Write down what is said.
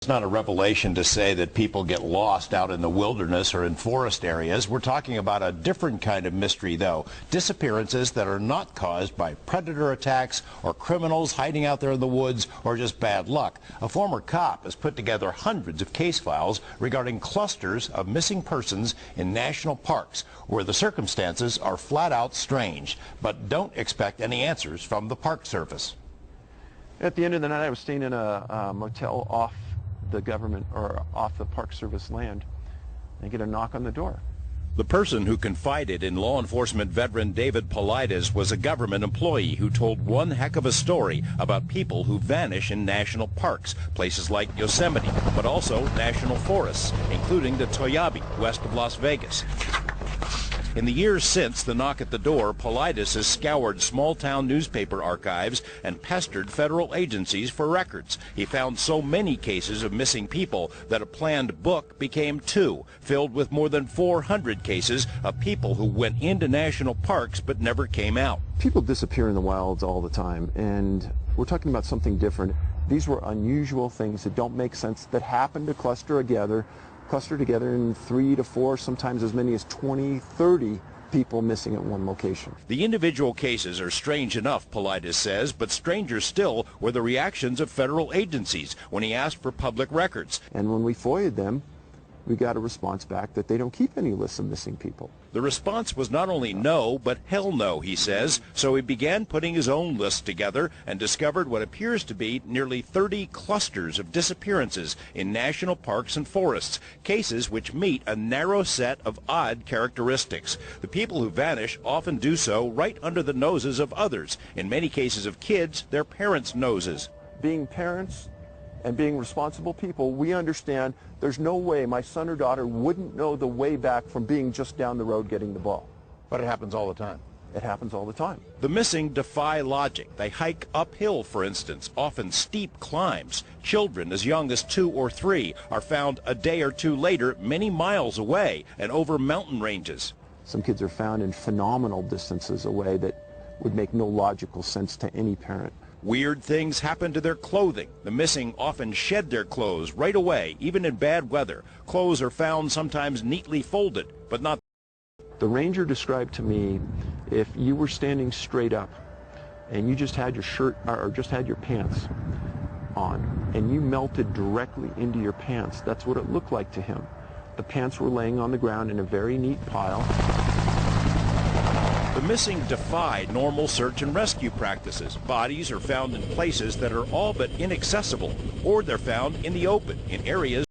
It's not a revelation to say that people get lost out in the wilderness or in forest areas. We're talking about a different kind of mystery, though. Disappearances that are not caused by predator attacks or criminals hiding out there in the woods or just bad luck. A former cop has put together hundreds of case files regarding clusters of missing persons in national parks where the circumstances are flat out strange. But don't expect any answers from the Park Service. At the end of the night, I was staying in a motel off the government or off the Park Service land, and get a knock on the door. The person who confided in law enforcement veteran David Paulides was a government employee who told one heck of a story about people who vanish in national parks, places like Yosemite, but also national forests, including the Toyabe, west of Las Vegas. In the years since the knock at the door, Paulides has scoured small-town newspaper archives and pestered federal agencies for records. He found so many cases of missing people that a planned book became two, filled with more than 400 cases of people who went into national parks but never came out. People disappear in the wilds all the time, and we're talking about something different. These were unusual things that don't make sense, that happen to cluster together in 3 to 4, sometimes as many as 20, 30 people missing at one location. The individual cases are strange enough, Paulides says, but stranger still were the reactions of federal agencies when he asked for public records. And when we FOIA'd them, we got a response back that they don't keep any lists of missing people. The response was not only no, but hell no, he says. So he began putting his own list together and discovered what appears to be nearly 30 clusters of disappearances in national parks and forests, cases which meet a narrow set of odd characteristics. The people who vanish often do so right under the noses of others, in many cases of kids, their parents' noses. Being parents and being responsible people, we understand there's no way my son or daughter wouldn't know the way back from being just down the road getting the ball. But it happens all the time. It happens all the time. The missing defy logic. They hike uphill, for instance, often steep climbs. Children as young as 2 or 3 are found a day or two later many miles away and over mountain ranges. Some kids are found in phenomenal distances away that would make no logical sense to any parent. Weird things happen to their clothing. The missing often shed their clothes right away, even in bad weather. Clothes are found sometimes neatly folded, but not. The ranger described to me, if you were standing straight up and you just had your shirt or just had your pants on and you melted directly into your pants, that's what it looked like to him. The pants were laying on the ground in a very neat pile. The missing defy normal search and rescue practices. Bodies are found in places that are all but inaccessible, or they're found in the open, in areas